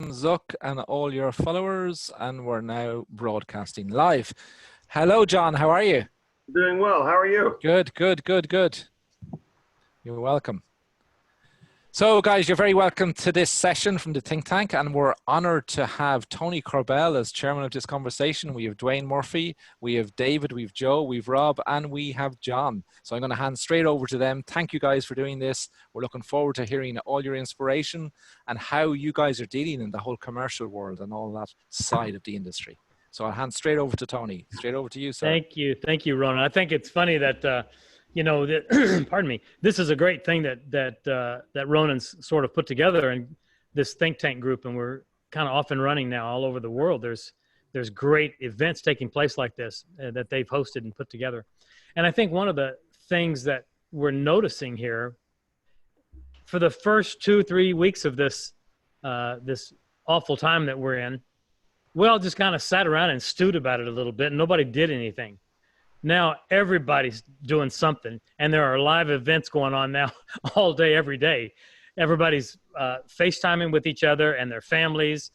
Zuck and all your followers, and we're now broadcasting live. Hello, John. How are you? Doing well. How are you? Good, good, good, good. You're welcome. So, guys, you're very welcome to this session from the think tank, and we're honored to have Tony Corbell as chairman of this conversation. We have Duane Murphy, we have David, we have Joe, we have Rob, and we have John. So I'm going to hand straight over to them. Thank you guys for doing this. We're looking forward to hearing all your inspiration and how you guys are dealing in the whole commercial world and all that side of the industry. So I'll hand straight over to Tony. Straight over to you, sir. Thank you, Ronan. I think it's funny that you know, that, pardon me, this is a great thing that Ronan's sort of put together, and this think tank group, and we're kind of off and running now all over the world. There's great events taking place like this that they've hosted and put together. And I think one of the things that we're noticing here for the first 2-3 weeks of this awful time that we're in, we all just kind of sat around and stewed about it a little bit, and nobody did anything. Now everybody's doing something, and there are live events going on now all day, every day. Everybody's FaceTiming with each other and their families.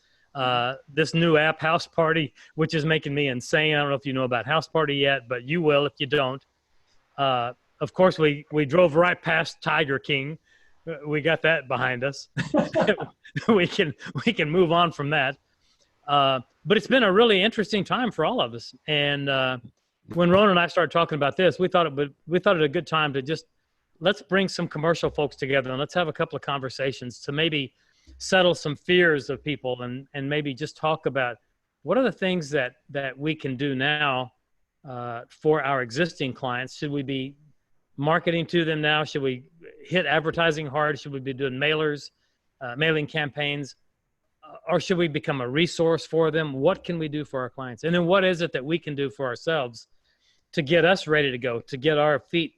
This new app, House Party, which is making me insane. I don't know if you know about House Party yet, but you will if you don't. Of course, we drove right past Tiger King. We got that behind us. we can move on from that. But it's been a really interesting time for all of us, and when Ronan and I started talking about this, we thought it a good time to just let's bring some commercial folks together and let's have a couple of conversations to maybe settle some fears of people and maybe just talk about what are the things that we can do now for our existing clients. Should we be marketing to them now? Should we hit advertising hard? Should we be doing mailers, mailing campaigns? Or should we become a resource for them? What can we do for our clients? And then what is it that we can do for ourselves to get us ready to go, to get our feet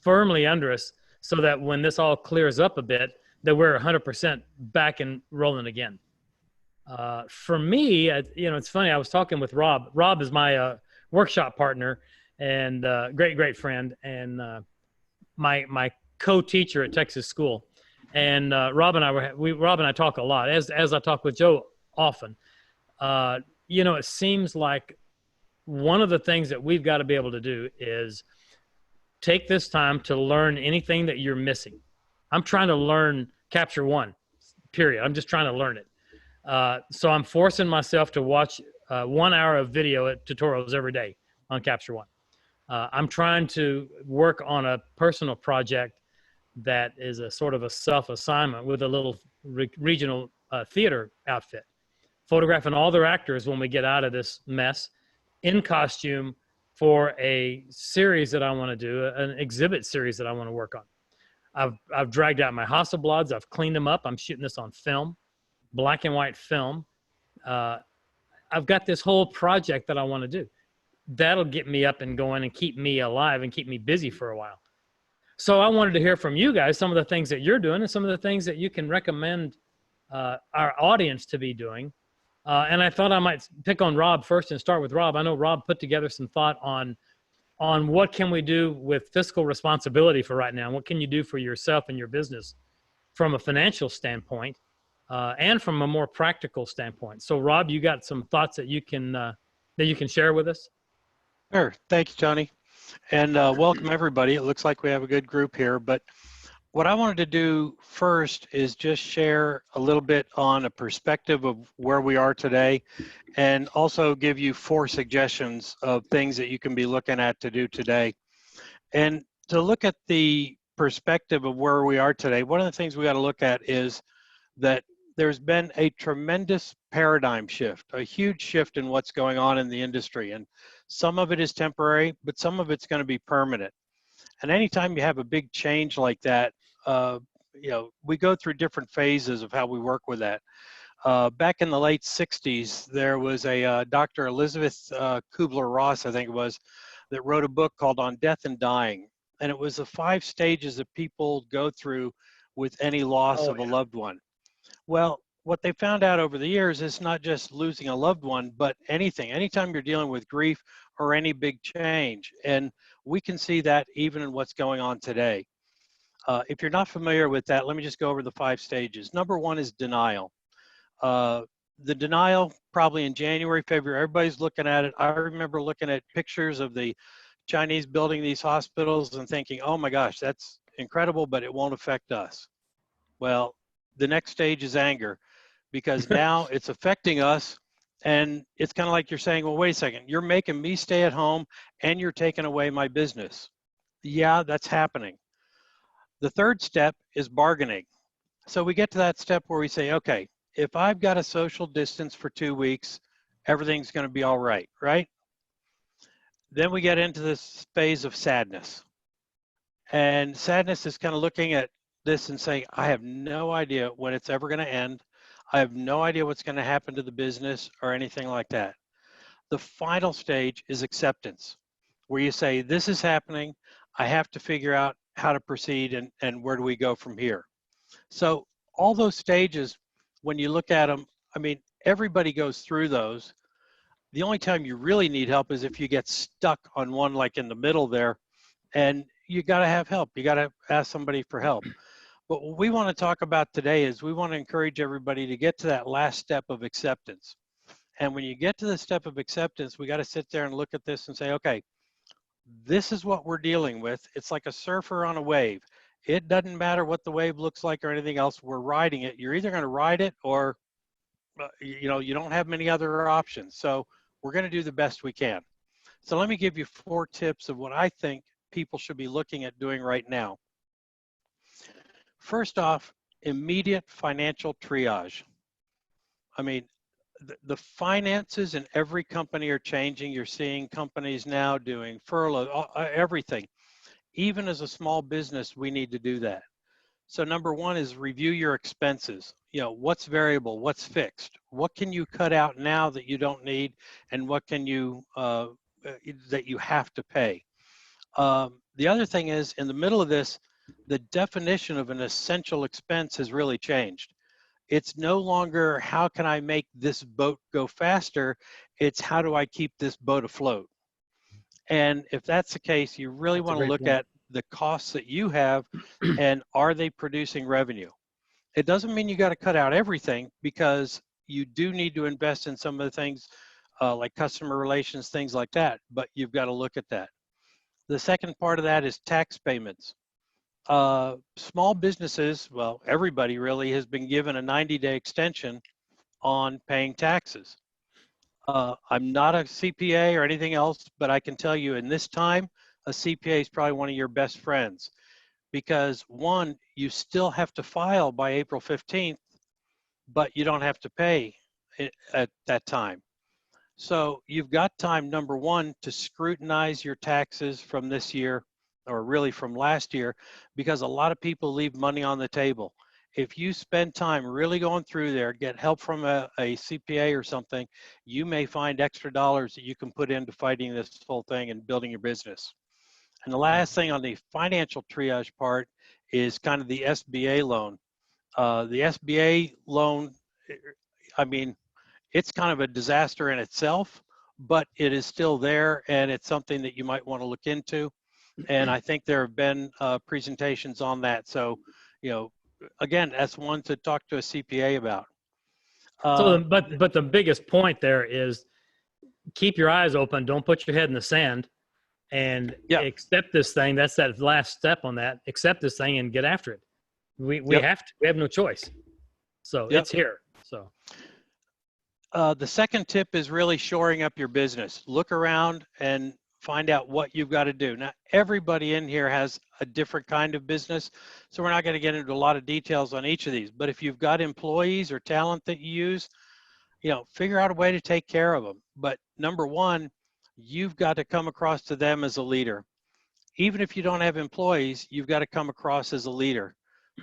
firmly under us so that when this all clears up a bit, that we're 100% back and rolling again. For me, you know, it's funny. I was talking with Rob. Rob is my workshop partner and great friend, and my co-teacher at Texas School. And Rob and I talk a lot, as I talk with Joe often. You know, it seems like one of the things that we've got to be able to do is take this time to learn anything that you're missing. I'm trying to learn Capture One, period. I'm just trying to learn it. So I'm forcing myself to watch 1 hour of video tutorials every day on Capture One. I'm trying to work on a personal project that is a sort of a self-assignment with a little regional theater outfit, photographing all their actors when we get out of this mess in costume for a series that I want to do, an exhibit series that I want to work on. I've dragged out my Hasselblads. I've cleaned them up. I'm shooting this on film, black and white film. I've got this whole project that I want to do. That'll get me up and going and keep me alive and keep me busy for a while. So I wanted to hear from you guys some of the things that you're doing and some of the things that you can recommend our audience to be doing. And I thought I might pick on Rob first and start with Rob. I know Rob put together some thought on what can we do with fiscal responsibility for right now. What can you do for yourself and your business from a financial standpoint and from a more practical standpoint. So Rob, you got some thoughts that you can share with us? Sure. Thank you, Tony. And welcome everybody. It looks like we have a good group here, but what I wanted to do first is just share a little bit on a perspective of where we are today, and also give you 4 suggestions of things that you can be looking at to do today. And to look at the perspective of where we are today, one of the things we got to look at is that there's been a tremendous paradigm shift, a huge shift in what's going on in the industry. And some of it is temporary, but some of it's going to be permanent. And anytime you have a big change like that, you know, we go through different phases of how we work with that. Back in the late 60s, there was a Dr. Elizabeth Kubler-Ross, I think it was, that wrote a book called On Death and Dying. And it was the 5 stages that people go through with any loss of a loved one. Well, what they found out over the years is not just losing a loved one, but anytime you're dealing with grief or any big change. And we can see that even in what's going on today. If you're not familiar with that, let me just go over the 5 stages. Number 1 is denial. The denial, probably in January, February, everybody's looking at it. I remember looking at pictures of the Chinese building these hospitals and thinking, oh my gosh, that's incredible, but it won't affect us. Well, the next stage is anger, because now it's affecting us. And it's kind of like you're saying, well, wait a second, you're making me stay at home and you're taking away my business. Yeah, that's happening. The third step is bargaining. So we get to that step where we say, okay, if I've got a social distance for 2 weeks, everything's going to be all right, right? Then we get into this phase of sadness. And sadness is kind of looking at this and saying, I have no idea when it's ever going to end. I have no idea what's going to happen to the business or anything like that. The final stage is acceptance, where you say, this is happening. I have to figure out how to proceed and where do we go from here. So all those stages, when you look at them, I mean, everybody goes through those. The only time you really need help is if you get stuck on one, like in the middle there, and you got to have help. You got to ask somebody for help. But what we want to talk about today is we want to encourage everybody to get to that last step of acceptance. And when you get to the step of acceptance, we got to sit there and look at this and say, okay, this is what we're dealing with. It's like a surfer on a wave. It doesn't matter what the wave looks like or anything else. We're riding it. You're either going to ride it or, you know, you don't have many other options. So we're going to do the best we can. So let me give you 4 tips of what I think people should be looking at doing right now. First off, immediate financial triage. I mean, the finances in every company are changing. You're seeing companies now doing furlough, everything. Even as a small business, we need to do that. So number 1 is review your expenses. You know, what's variable, what's fixed? What can you cut out now that you don't need, and what can you, that you have to pay? The other thing is, in the middle of this, the definition of an essential expense has really changed. It's no longer, how can I make this boat go faster? It's, how do I keep this boat afloat? And if that's the case, you really want to look at the costs that you have and are they producing revenue? It doesn't mean you got to cut out everything, because you do need to invest in some of the things like customer relations, things like that, but you've got to look at that. The second part of that is tax payments. Small businesses, well, everybody really has been given a 90-day extension on paying taxes. I'm not a CPA or anything else, but I can tell you in this time, a CPA is probably one of your best friends, because 1, you still have to file by April 15th, but you don't have to pay at that time. So you've got time, number 1, to scrutinize your taxes from this year, or really from last year, because a lot of people leave money on the table. If you spend time really going through there, get help from a CPA or something, you may find extra dollars that you can put into fighting this whole thing and building your business. And the last thing on the financial triage part is kind of the SBA loan. The SBA loan, I mean, it's kind of a disaster in itself, but it is still there, and it's something that you might want to look into. And I think there have been presentations on that. So, you know, again, that's one to talk to a CPA about. So, but the biggest point there is keep your eyes open. Don't put your head in the sand, and accept this thing. That's that last step on that. Accept this thing and get after it. We have to. We have no choice. So it's here. So. The second tip is really shoring up your business. Look around and find out what you've got to do. Now, everybody in here has a different kind of business, so we're not going to get into a lot of details on each of these. But if you've got employees or talent that you use, you know, figure out a way to take care of them. But number 1, you've got to come across to them as a leader. Even if you don't have employees, you've got to come across as a leader,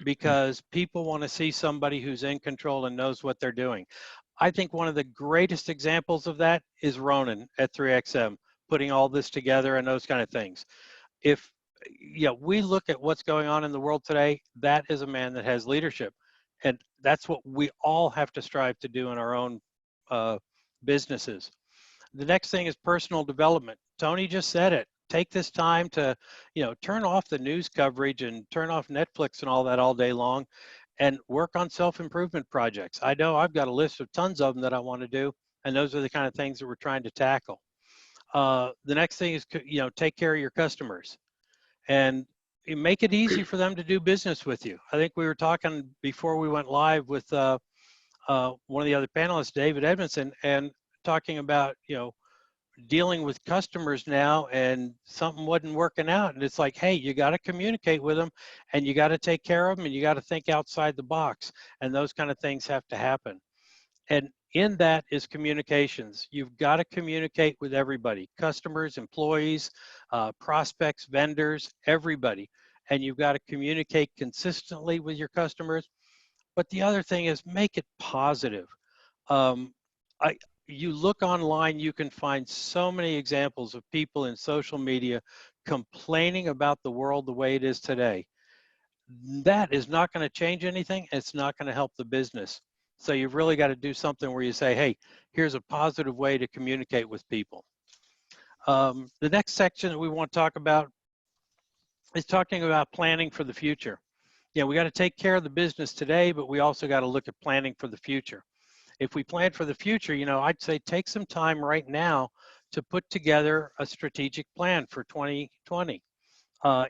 because people want to see somebody who's in control and knows what they're doing. I think one of the greatest examples of that is Ronan at 3XM, putting all this together and those kind of things. If we look at what's going on in the world today, that is a man that has leadership. And that's what we all have to strive to do in our own businesses. The next thing is personal development. Tony just said it. Take this time to, turn off the news coverage and turn off Netflix and all that all day long, and work on self-improvement projects. I know I've got a list of tons of them that I want to do, and those are the kind of things that we're trying to tackle. The next thing is, take care of your customers and you make it easy for them to do business with you. I think we were talking before we went live with one of the other panelists, David Edmonson, and talking about, dealing with customers now and something wasn't working out. And it's like, hey, you got to communicate with them and you got to take care of them and you got to think outside the box. And those kind of things have to happen. And in that is communications. You've got to communicate with everybody, customers, employees, prospects, vendors, everybody. And you've got to communicate consistently with your customers. But the other thing is make it positive. You look online, you can find so many examples of people in social media complaining about the world the way it is today. That is not going to change anything. It's not going to help the business. So you've really got to do something where you say, hey, here's a positive way to communicate with people. The next section that we want to talk about is talking about planning for the future. We got to take care of the business today, but we also got to look at planning for the future. If we plan for the future, I'd say take some time right now to put together a strategic plan for 2020.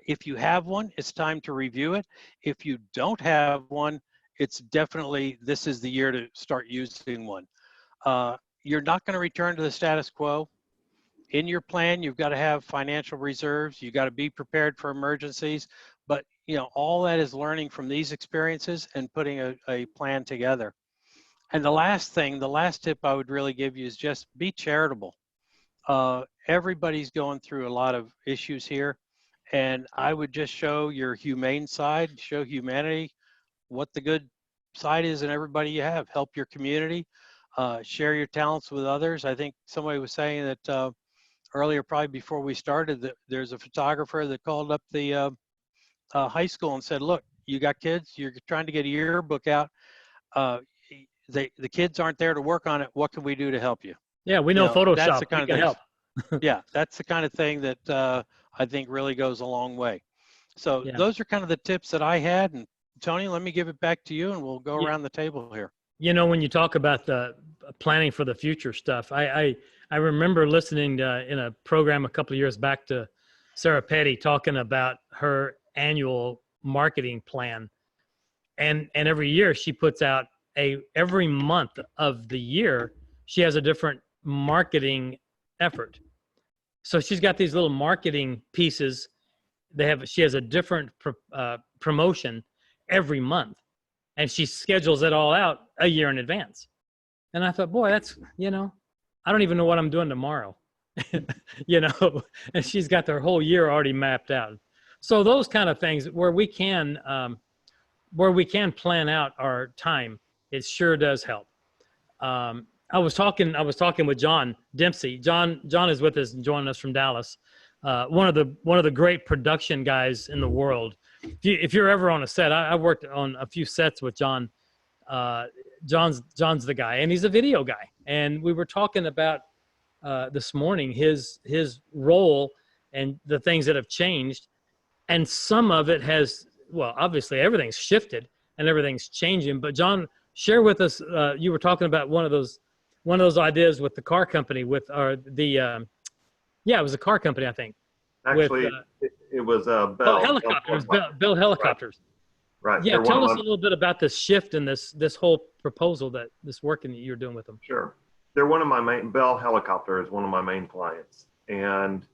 If you have one, it's time to review it. If you don't have one, it's definitely, this is the year to start using one. You're not going to return to the status quo. In your plan, you've got to have financial reserves. You've got to be prepared for emergencies. But, all that is learning from these experiences and putting a plan together. And the last tip I would really give you is just be charitable. Everybody's going through a lot of issues here. And I would just show your humane side, show humanity, what the good side is in everybody you have. Help your community, share your talents with others. I think somebody was saying that earlier, probably before we started, that there's a photographer that called up the high school and said, look, you got kids, you're trying to get a yearbook out. The kids aren't there to work on it. What can we do to help you? Yeah, we know Photoshop. That's the kind of thing. Help. Yeah, that's the kind of thing that I think really goes a long way. So those are kind of the tips that I had. And Tony, let me give it back to you and we'll go around the table here. When you talk about the planning for the future stuff, I remember listening in a program a couple of years back to Sarah Petty talking about her annual marketing plan. And every year she puts out every month of the year, she has a different marketing effort. So she's got these little marketing pieces. She has a different promotion every month, and she schedules it all out a year in advance. And I thought, boy, that's, I don't even know what I'm doing tomorrow, and she's got their whole year already mapped out. So those kind of things where we can plan out our time, it sure does help. I was talking with John Dempsey. John is with us and joining us from Dallas. One of the great production guys in the world. If you're ever on a set, I worked on a few sets with John. John's the guy, and he's a video guy. And we were talking about this morning his role and the things that have changed. And some of it has, well, obviously everything's shifted and everything's changing. But John, share with us. You were talking about one of those ideas with the car company it was a car company, I think. Actually, it was Bell. Helicopters. Bell Helicopters. Right. Yeah, tell us a little bit about this shift in this whole proposal, this working that you're doing with them. Sure. They're one of my Bell Helicopter is one of my main clients, and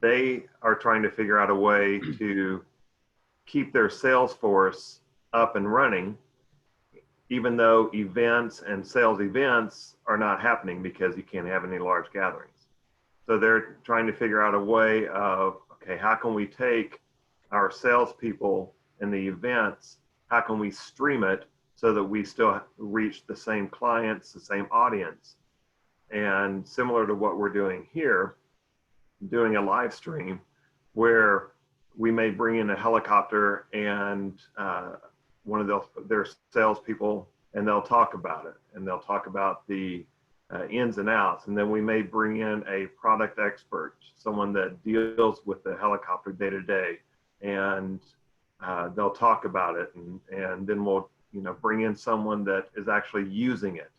they are trying to figure out a way to keep their sales force up and running, even though events and sales events are not happening because you can't have any large gatherings. So they're trying to figure out a way of, okay, how can we take our salespeople and the events, how can we stream it so that we still reach the same clients, the same audience? And similar to what we're doing here, doing a live stream where we may bring in a helicopter and one of their salespeople, and they'll talk about it, and they'll talk about the ins and outs. And then we may bring in a product expert, someone that deals with the helicopter day to day, and they'll talk about it. And then we'll bring in someone that is actually using it.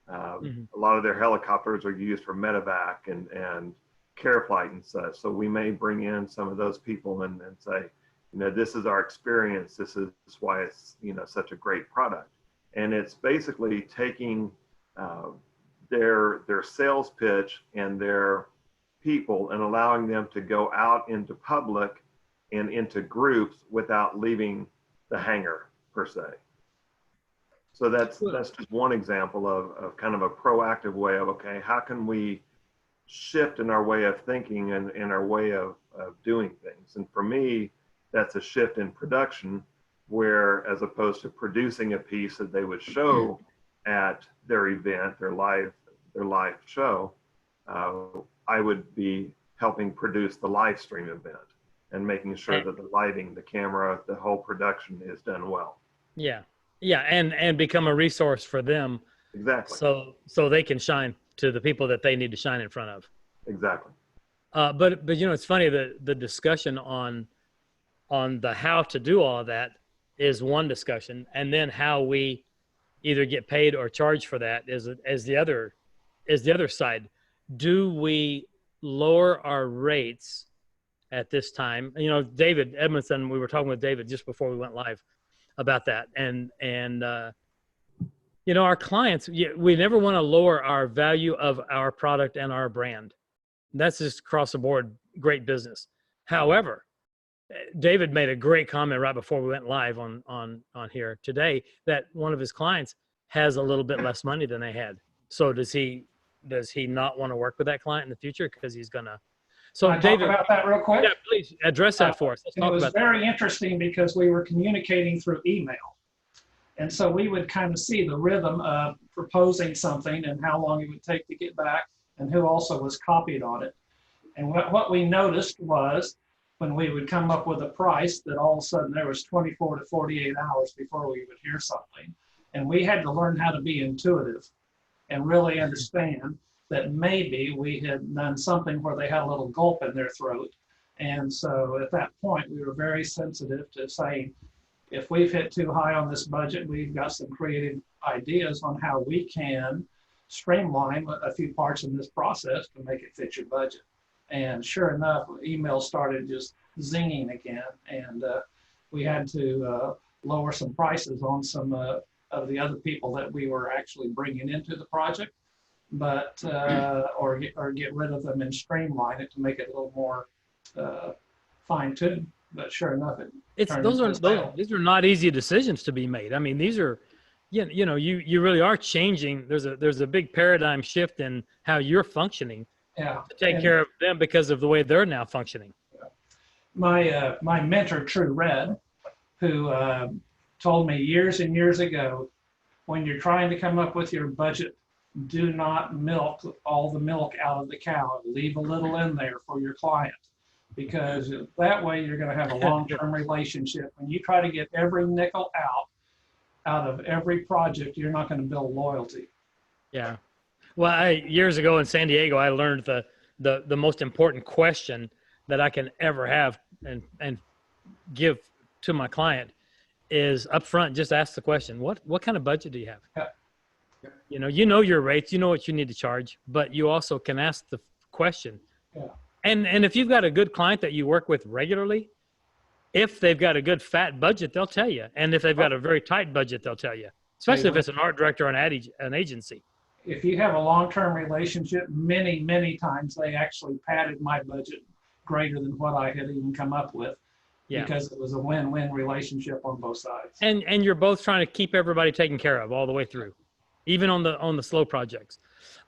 Mm-hmm. A lot of their helicopters are used for medevac and care flight and such. So we may bring in some of those people and say, this is our experience. This is why it's, such a great product. And it's basically taking their sales pitch and their people and allowing them to go out into public and into groups without leaving the hangar per se. So that's just one example of kind of a proactive way of, okay, how can we shift in our way of thinking and in our way of doing things? And for me, that's a shift in production, where as opposed to producing a piece that they would show at their event, their live show, I would be helping produce the live stream event and making sure that the lighting, the camera, the whole production is done well. Yeah. Yeah. And become a resource for them. Exactly. So they can shine to the people that they need to shine in front of. Exactly. But it's funny that the discussion on the how to do all of that is one discussion, and then how we either get paid or charge for that is the other side. Do we lower our rates at this time? David Edmonson, we were talking with David just before we went live about that, and our clients, we never want to lower our value of our product and our brand. That's just across the board great business. However, David made a great comment right before we went live on here today that one of his clients has a little bit less money than they had. So does he not want to work with that client in the future because he's gonna? So Can I David, talk about that real quick? yeah, please address that for us. Let's It talk was about very interesting because we were communicating through email. And so we would kind of see the rhythm of proposing something and how long it would take to get back and who also was copied on it. And what we noticed was when we would come up with a price that all of a sudden there was 24 to 48 hours before we would hear something. And we had to learn how to be intuitive and really understand that maybe we had done something where they had a little gulp in their throat. And so at that point, we were very sensitive to saying, if we've hit too high on this budget, we've got some creative ideas on how we can streamline a few parts in this process to make it fit your budget. And sure enough, emails started just zinging again. And we had to lower some prices on some of the other people that we were actually bringing into the project, but or get rid of them and streamline it to make it a little more fine-tuned. But sure enough, these are not easy decisions to be made. I mean, these are, you really are changing. There's a big paradigm shift in how you're functioning. Yeah. To take care of them because of the way they're now functioning. My mentor, True Red, who told me years and years ago, when you're trying to come up with your budget, do not milk all the milk out of the cow. Leave a little in there for your client, because that way you're going to have a long-term relationship. When you try to get every nickel out of every project, you're not going to build loyalty. Yeah. Well, years ago in San Diego, I learned the most important question that I can ever have and give to my client is up front, just ask the question, what kind of budget do you have? Yeah. You know your rates, you know what you need to charge, but you also can ask the question. Yeah. And if you've got a good client that you work with regularly, if they've got a good fat budget, they'll tell you. And if they've got a very tight budget, they'll tell you, especially if it's an art director or an agency. If you have a long-term relationship, many, many times they actually padded my budget greater than what I had even come up with, because it was a win-win relationship on both sides. And you're both trying to keep everybody taken care of all the way through, even on the slow projects.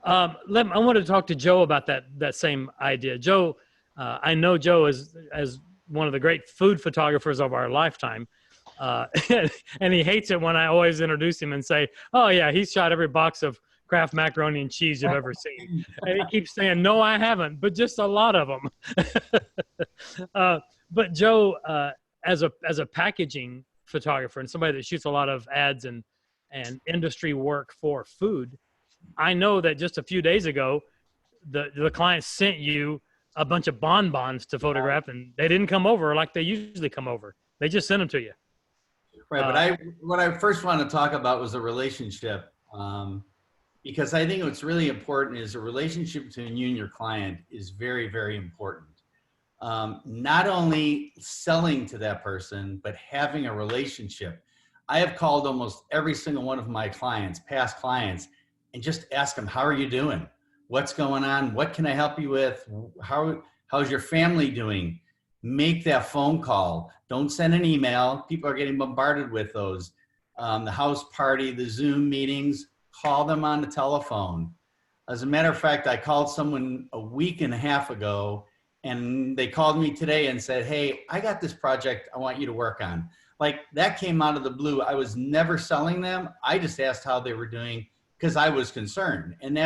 I wanted to talk to Joe about that same idea. Joe, I know Joe as one of the great food photographers of our lifetime. And he hates it when I always introduce him and say, oh yeah, he's shot every box of Kraft macaroni and cheese you've ever seen. And he keeps saying, no, I haven't, but just a lot of them. But Joe, as a packaging photographer and somebody that shoots a lot of ads and industry work for food, I know that just a few days ago, the client sent you a bunch of bonbons to photograph, and they didn't come over like they usually come over. They just sent them to you. Right, but what I first want to talk about was the relationship, because I think what's really important is a relationship between you and your client is very, very important. Not only selling to that person, but having a relationship. I have called almost every single one of my clients, past clients, and just ask them, how are you doing? What's going on? What can I help you with? How's your family doing? Make that phone call. Don't send an email. People are getting bombarded with those. The house party, the Zoom meetings, call them on the telephone. As a matter of fact, I called someone a week and a half ago, and they called me today and said, hey, I got this project I want you to work on. Like, that came out of the blue. I was never selling them. I just asked how they were doing because I was concerned. And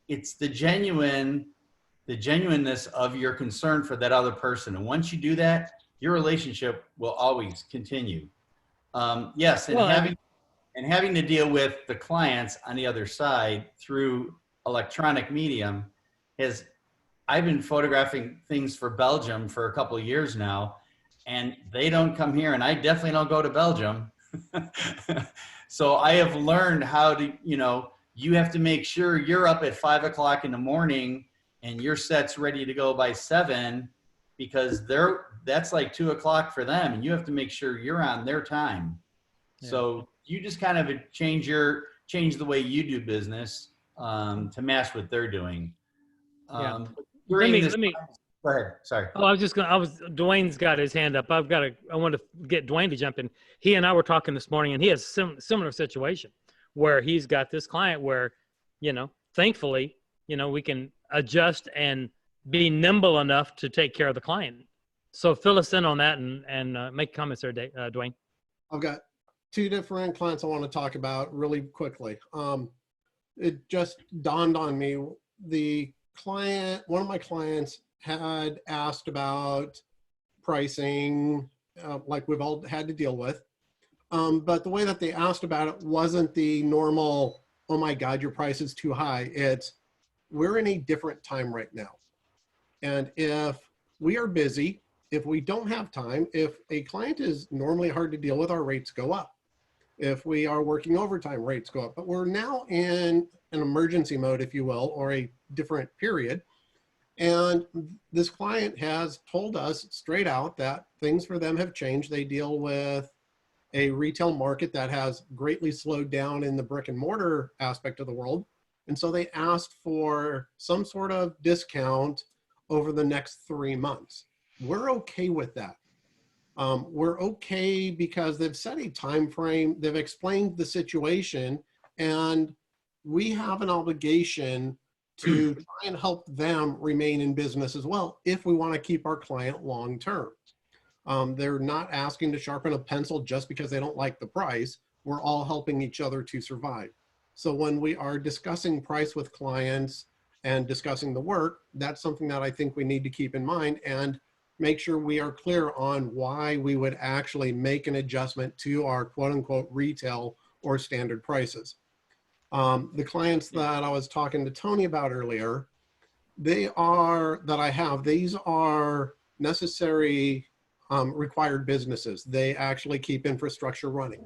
it's the genuineness of your concern for that other person. And once you do that, your relationship will always continue. Yes, and having to deal with the clients on the other side through electronic medium I've been photographing things for Belgium for a couple of years now, and they don't come here, and I definitely don't go to Belgium. So I have learned how to, you have to make sure you're up at 5 o'clock in the morning and your set's ready to go by 7, because that's like 2 o'clock for them, and you have to make sure you're on their time. Yeah. So you just kind of change the way you do business to match what they're doing. Yeah. Let me go ahead. Sorry. Oh, Duane's got his hand up. I want to get Duane to jump in. He and I were talking this morning, and he has similar situation where he's got this client where, thankfully, we can adjust and be nimble enough to take care of the client. So fill us in on that and make comments there, Duane. I've got 2 different clients I want to talk about really quickly. It just dawned on me, one of my clients had asked about pricing, like we've all had to deal with. But the way that they asked about it wasn't the normal, oh my God, your price is too high. It's, we're in a different time right now. And if we are busy, if we don't have time, if a client is normally hard to deal with, our rates go up. If we are working overtime, rates go up. But we're now in an emergency mode, if you will, or a different period. And this client has told us straight out that things for them have changed. They deal with a retail market that has greatly slowed down in the brick and mortar aspect of the world. And so they asked for some sort of discount over the next 3 months. We're okay with that. We're okay because they've set a time frame, they've explained the situation, and we have an obligation to try and help them remain in business as well if we want to keep our client long term. They're not asking to sharpen a pencil just because they don't like the price. We're all helping each other to survive. So when we are discussing price with clients and discussing the work, that's something that I think we need to keep in mind and make sure we are clear on why we would actually make an adjustment to our quote unquote retail or standard prices. The clients that I was talking to Tony about earlier, these are necessary required businesses. They actually keep infrastructure running.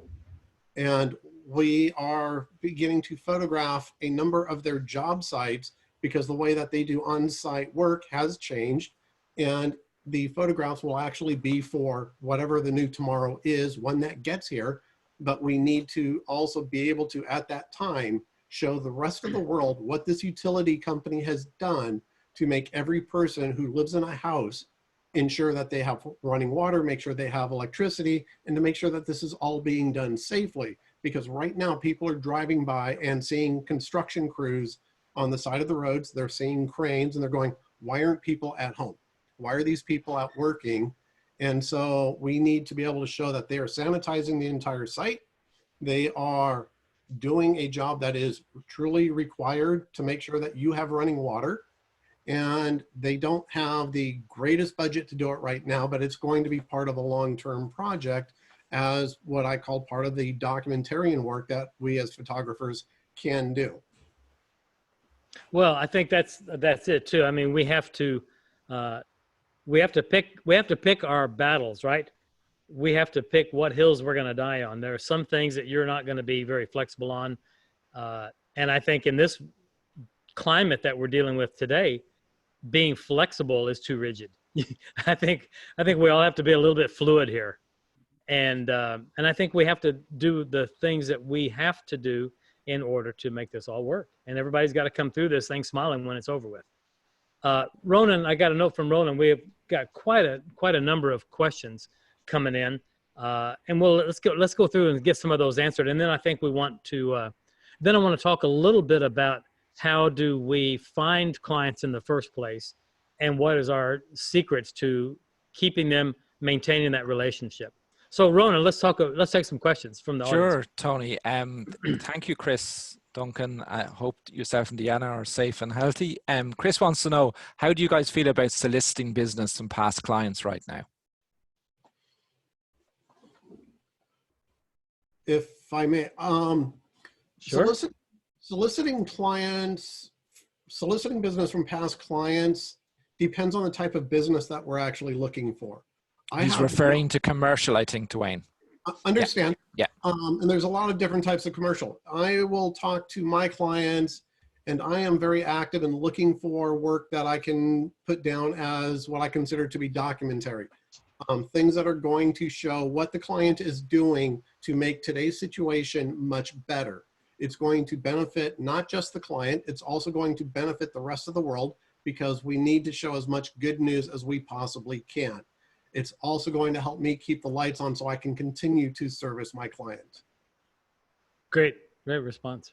And we are beginning to photograph a number of their job sites because the way that they do on-site work has changed. And the photographs will actually be for whatever the new tomorrow is when that gets here. But we need to also be able to, at that time, show the rest of the world what this utility company has done to make every person who lives in a house ensure that they have running water, make sure they have electricity, and to make sure that this is all being done safely. Because right now people are driving by and seeing construction crews on the side of the roads, they're seeing cranes and they're going, why aren't people at home? Why are these people out working? And so we need to be able to show that they are sanitizing the entire site. They are doing a job that is truly required to make sure that you have running water. And they don't have the greatest budget to do it right now, but it's going to be part of a long-term project as what I call part of the documentarian work that we as photographers can do. Well, I think that's it too. I mean, we have to pick our battles, right? we have to pick what hills we're going to die on. There are some things that you're not going to be very flexible on. And I think in this climate that we're dealing with today, being flexible is too rigid. I think we all have to be a little bit fluid here. And I think we have to do the things that we have to do in order to make this all work. And everybody's got to come through this thing smiling when it's over with. Ronan, I got a note from Ronan. We have got quite a number of questions coming in, and let's go through and get some of those answered. And then I think we want to then I want to talk a little bit about how do we find clients in the first place, and what is our secrets to keeping them, maintaining that relationship. So Ronan, let's take some questions from the audience. Sure, Tony. Thank you, Chris. Duncan, I hope yourself and Deanna are safe and healthy. Chris wants to know, how do you guys feel about soliciting business from past clients right now? If I may, Sure. soliciting business from past clients depends on the type of business that we're actually looking for. He's referring to commercial, I think, Duane. Understand. Yeah. And there's a lot of different types of commercial. I will talk to my clients, and I am very active in looking for work that I can put down as what I consider to be documentary. Things that are going to show what the client is doing to make today's situation much better. It's going to benefit not just the client, it's also going to benefit the rest of the world, because we need to show as much good news as we possibly can. It's also going to help me keep the lights on so I can continue to service my client. Great response.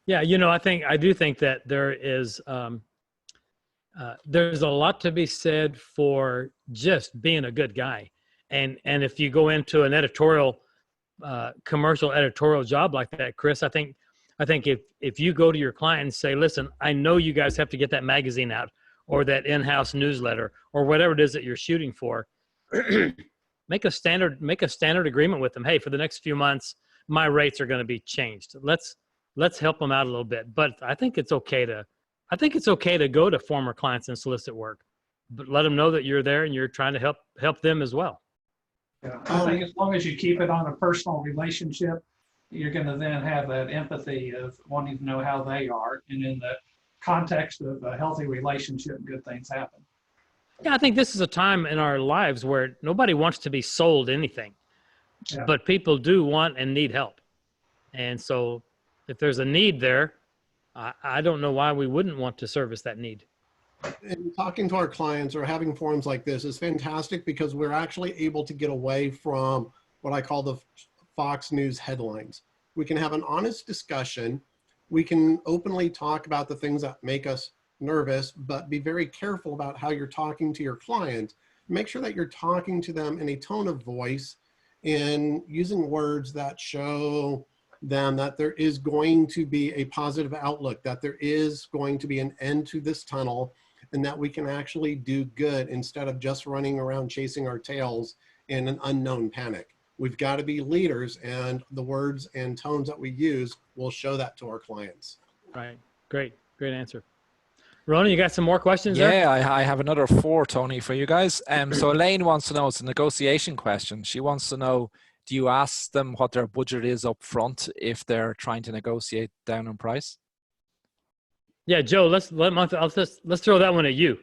Yeah, I do think that there is there's a lot to be said for just being a good guy, and if you go into an editorial, commercial editorial job like that, Chris, I think if you go to your client and say, listen, I know you guys have to get that magazine out, or that in-house newsletter, or whatever it is that you're shooting for, make a standard agreement with them. Hey, for the next few months, my rates are going to be changed. Let's help them out a little bit. But I think it's okay to go to former clients and solicit work, but let them know that you're there and you're trying to help them as well. Yeah, I think as long as you keep it on a personal relationship, you're going to then have that empathy of wanting to know how they are, and in the context of a healthy relationship, good things happen. Yeah, I think this is a time in our lives where nobody wants to be sold anything, but people do want and need help. And so if there's a need there, I don't know why we wouldn't want to service that need. And talking to our clients or having forums like this is fantastic, because we're actually able to get away from what I call the Fox News headlines. We can have an honest discussion. We can openly talk about the things that make us nervous, but be very careful about how you're talking to your client. Make sure that you're talking to them in a tone of voice and using words that show them that there is going to be a positive outlook, that there is going to be an end to this tunnel, and that we can actually do good instead of just running around chasing our tails in an unknown panic. We've got to be leaders, and the words and tones that we use will show that to our clients. Right. Great answer. Ronan, you got some more questions there? Yeah, I have another 4, Tony, for you guys. So Elaine wants to know, it's a negotiation question. She wants to know, do you ask them what their budget is up front if they're trying to negotiate down on price? Yeah, Joe, let's throw that one at you.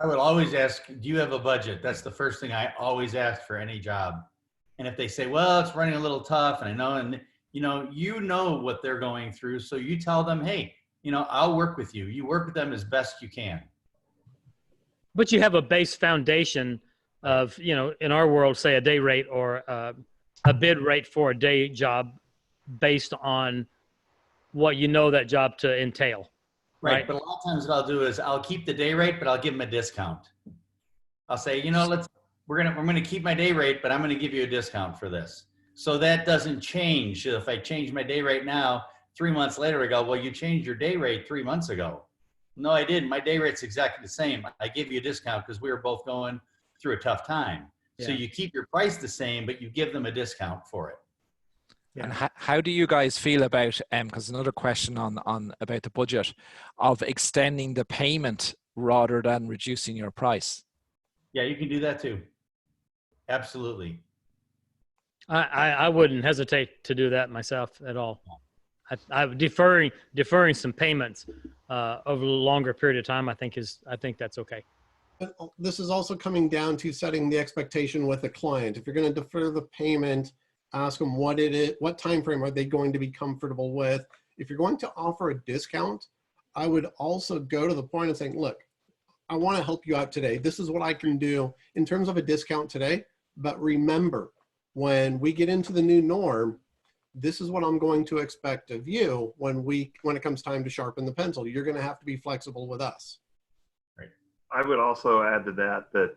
I would always ask, do you have a budget? That's the first thing I always ask for any job. And if they say, well, it's running a little tough, and I know, and you know what they're going through, so you tell them, hey, I'll work with you. You work with them as best you can. But you have a base foundation of, in our world, say a day rate or a bid rate for a day job based on what that job to entail. Right. But a lot of times what I'll do is I'll keep the day rate, but I'll give them a discount. I'll say, we're going to keep my day rate, but I'm going to give you a discount for this. So that doesn't change. If I change my day rate now, 3 months later, I go, well, you changed your day rate 3 months ago. No, I didn't. My day rate's exactly the same. I give you a discount because we were both going through a tough time. Yeah. So you keep your price the same, but you give them a discount for it. Yeah. And how do you guys feel about, because another question on about the budget, of extending the payment rather than reducing your price? Yeah, you can do that too. Absolutely. I wouldn't hesitate to do that myself at all. I'm deferring some payments over a longer period of time. I think that's okay. But this is also coming down to setting the expectation with the client. If you're going to defer the payment, ask them what it is, what time frame are they going to be comfortable with. If you're going to offer a discount, I would also go to the point of saying, look, I want to help you out today. This is what I can do in terms of a discount today. But remember, when we get into the new norm, this is what I'm going to expect of you when it comes time to sharpen the pencil. You're going to have to be flexible with us. Right. I would also add to that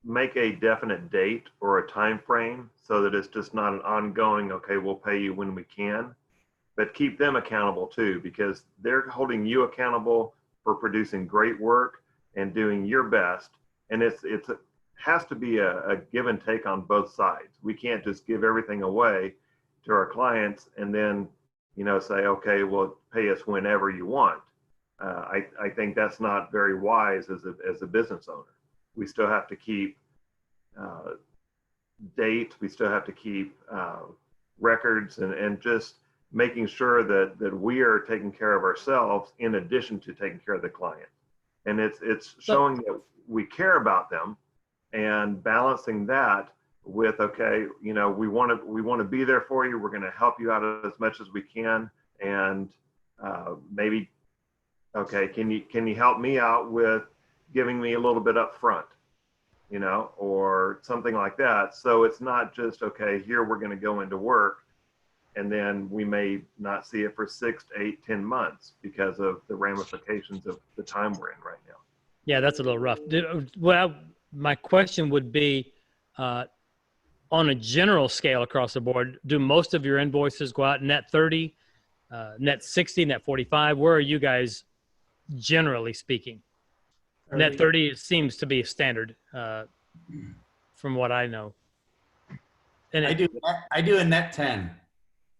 make a definite date or a time frame so that it's just not an ongoing, okay, we'll pay you when we can, but keep them accountable too, because they're holding you accountable for producing great work and doing your best. And it has to be a give and take on both sides. We can't just give everything away to our clients and then, say, okay, well, pay us whenever you want. I think that's not very wise as a business owner. We still have to keep date. We still have to keep records and just making sure that we are taking care of ourselves in addition to taking care of the client. And it's showing that we care about them and balancing that with, okay, we want to be there for you. We're going to help you out as much as we can. And maybe, okay, can you help me out with giving me a little bit up front, or something like that. So it's not just, okay, here we're going to go into work and then we may not see it for 6 to 8, 10 months because of the ramifications of the time we're in right now. Yeah, that's a little rough. Well, my question would be, on a general scale across the board, do most of your invoices go out net 30, net 60, net 45? Where are you guys generally speaking? 30. Net 30 seems to be a standard from what I know. And I do a net 10.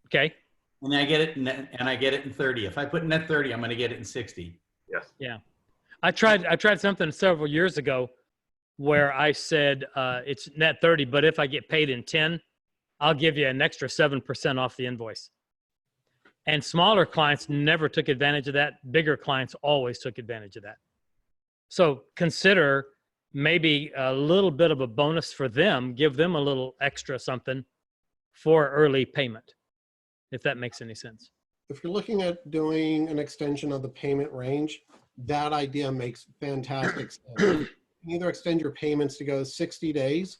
Okay. And I get it in 30. If I put net 30, I'm going to get it in 60. Yes. Yeah. I tried something several years ago where I said it's net 30, but if I get paid in 10, I'll give you an extra 7% off the invoice. And smaller clients never took advantage of that. Bigger clients always took advantage of that. So consider maybe a little bit of a bonus for them, give them a little extra something for early payment, if that makes any sense. If you're looking at doing an extension of the payment range, that idea makes fantastic sense. You can either extend your payments to go 60 days.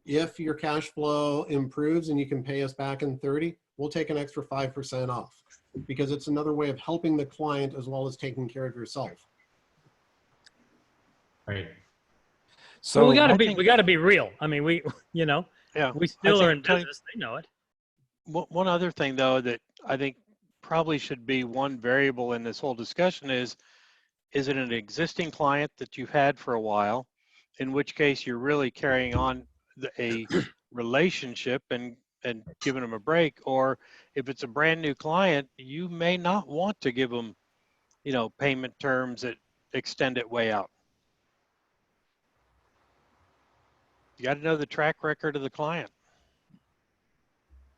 If your cash flow improves and you can pay us back in 30, we'll take an extra 5% off, because it's another way of helping the client as well as taking care of yourself. Right. So well, we got to be real. I mean, we still are in business. They know it. One other thing though, that I think probably should be one variable in this whole discussion is it an existing client that you've had for a while, in which case you're really carrying on a relationship and giving them a break, or if it's a brand new client, you may not want to give them, payment terms that extend it way out. You got to know the track record of the client.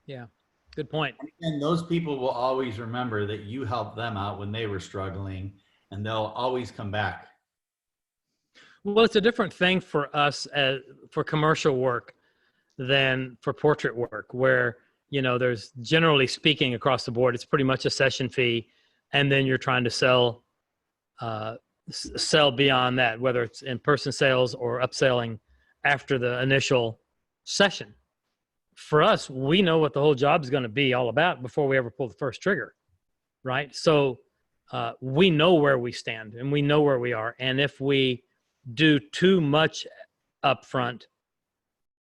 Yeah, good point. And those people will always remember that you helped them out when they were struggling, and they'll always come back. Well, it's a different thing for us for commercial work than for portrait work, where, there's, generally speaking, across the board, it's pretty much a session fee. And then you're trying to sell beyond that, whether it's in-person sales or upselling after the initial session. For us, we know what the whole job is going to be all about before we ever pull the first trigger, right? So we know where we stand and we know where we are. And if we do too much upfront,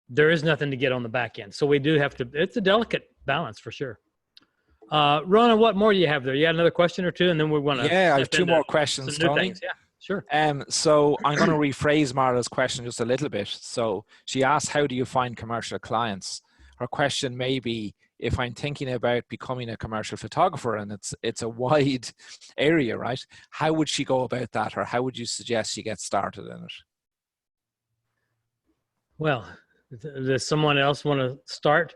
there is nothing to get on the back end. So we do have to, it's a delicate balance for sure. Ronan, what more do you have there? You had another question or two, and then we want to. Yeah, I have two more questions, Tony. Yeah, sure. So I'm going to rephrase Marla's question just a little bit. So she asked, how do you find commercial clients? Her question may be, if I'm thinking about becoming a commercial photographer, and it's a wide area, right? How would she go about that, or how would you suggest she get started in it? Well, does someone else want to start?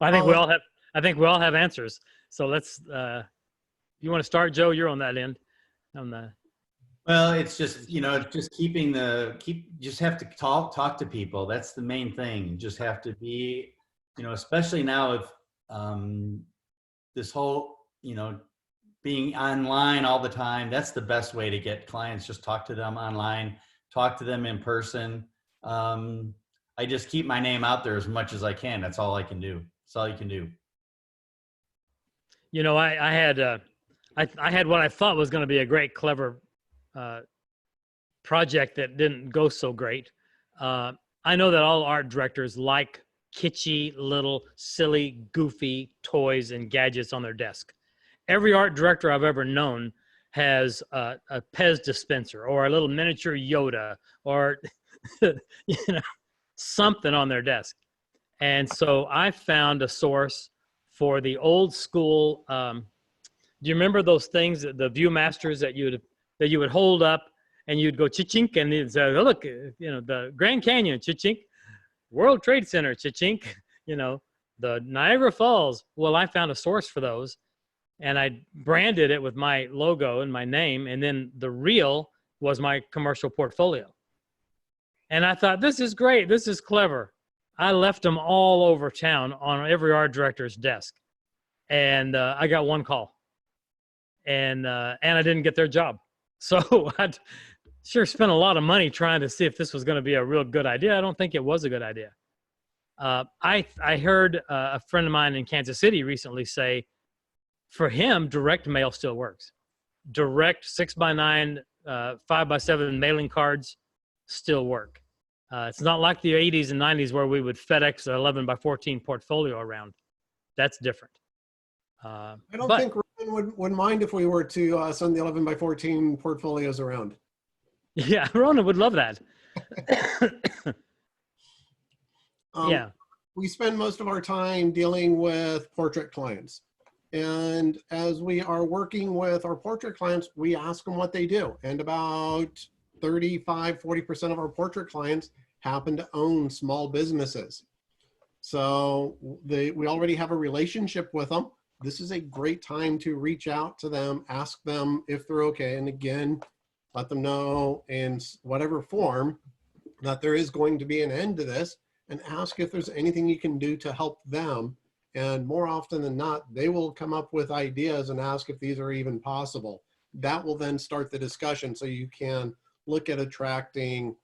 I think we all have. I think we all have answers. So let's. You want to start, Joe? You're on that end. On the. Well, it's just, you know, just just have to talk to people. That's the main thing. You just have to be, you know, especially now with this whole, you know, being online all the time. That's the best way to get clients. Just talk to them online, talk to them in person. I just keep my name out there as much as I can. That's all I can do. That's all you can do. You know, I had what I thought was going to be a great, clever project that didn't go so great. I know that all art directors like kitschy, little, silly, goofy toys and gadgets on their desk. Every art director I've ever known has a Pez dispenser or a little miniature Yoda or you know, something on their desk. And so I found a source for the old school. Do you remember those things, the Viewmasters that you would hold up and you'd go cha-chink and you'd say, oh, look, you know, the Grand Canyon, cha-chink, World Trade Center, cha-chink, you know, the Niagara Falls. Well, I found a source for those and I branded it with my logo and my name. And then the reel was my commercial portfolio. And I thought, this is great. This is clever. I left them all over town on every art director's desk. And I got one call. And I didn't get their job. So I'd sure spent a lot of money trying to see if this was going to be a real good idea. I don't think it was a good idea. I heard a friend of mine in Kansas City recently say, for him, direct mail still works. Direct 6x9, 5x7 mailing cards still work. It's not like the 80s and 90s where we would FedEx an 11x14 portfolio around. That's different. I don't think Ronan would mind if we were to send the 11x14 portfolios around. Yeah, Ronan would love that. Yeah. We spend most of our time dealing with portrait clients. And as we are working with our portrait clients, we ask them what they do. And about 35–40% of our portrait clients happen to own small businesses. So we already have a relationship with them. This is a great time to reach out to them, ask them if they're okay. And again, let them know in whatever form that there is going to be an end to this, and ask if there's anything you can do to help them. And more often than not, they will come up with ideas and ask if these are even possible. That will then start the discussion so you can look at attracting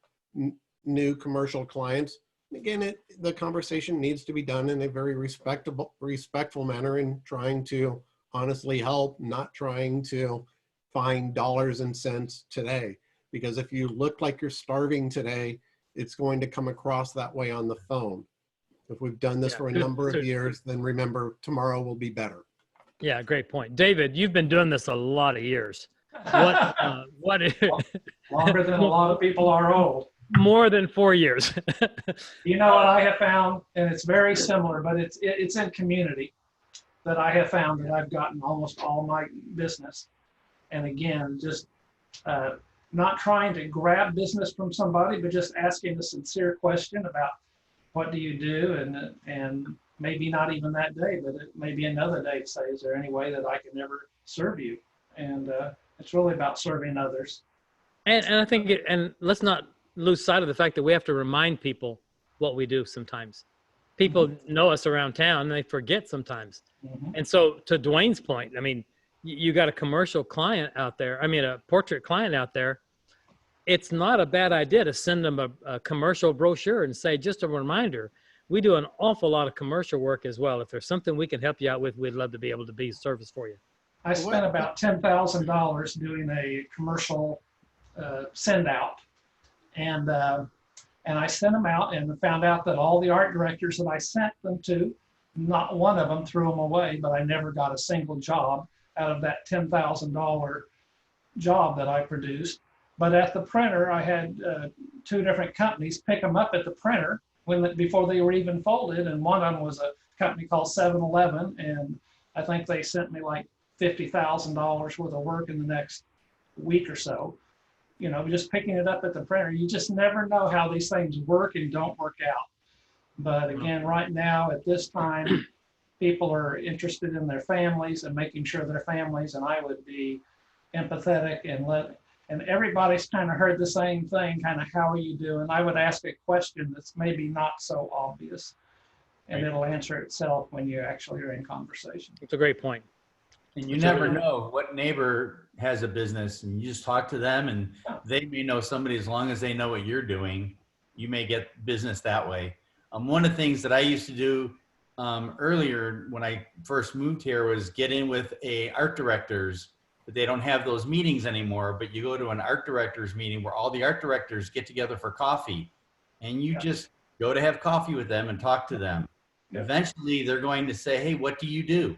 new commercial clients. Again, the conversation needs to be done in a very respectful manner, in trying to honestly help, not trying to find dollars and cents today. Because if you look like you're starving today, it's going to come across that way on the phone. If we've done this for a number of years, then remember, tomorrow will be better. Yeah, great point. David, you've been doing this a lot of years. What Longer than a lot of people are old. More than 4 years. You know what I have found, and it's very similar, but it's in community that I have found that I've gotten almost all my business. And again, just not trying to grab business from somebody, but just asking a sincere question about what do you do, and maybe not even that day, but it may be another day to say, is there any way that I can ever serve you? And it's really about serving others. And I think, and let's not lose sight of the fact that we have to remind people what we do sometimes. People know us around town and they forget sometimes. And so to Duane's point, I mean, you got a commercial client out there, I mean, a portrait client out there. It's not a bad idea to send them a commercial brochure and say, just a reminder, we do an awful lot of commercial work as well. If there's something we can help you out with, we'd love to be able to be of service for you. I spent about $10,000 doing a commercial send out. And I sent them out and found out that all the art directors that I sent them to, not one of them threw them away, but I never got a single job out of that $10,000 job that I produced. But at the printer, I had 2 different companies pick them up at the printer before they were even folded. And one of them was a company called 7-Eleven. And I think they sent me like $50,000 worth of work in the next week or so. just picking it up at the printer. You just never know how these things work and don't work out. But again, right now at this time, people are interested in their families and making sure their families, and I would be empathetic and everybody's kind of heard the same thing, kind of, how are you doing? I would ask a question that's maybe not so obvious, and it'll answer itself when you actually are in conversation. It's a great point. And you never know what neighbor has a business, and you just talk to them, and they may know somebody. As long as they know what you're doing, you may get business that way. One of the things that I used to do earlier when I first moved here was get in with art directors. But they don't have those meetings anymore, but you go to an art directors meeting where all the art directors get together for coffee, and you just go to have coffee with them and talk to them. Eventually they're going to say, hey, what do you do?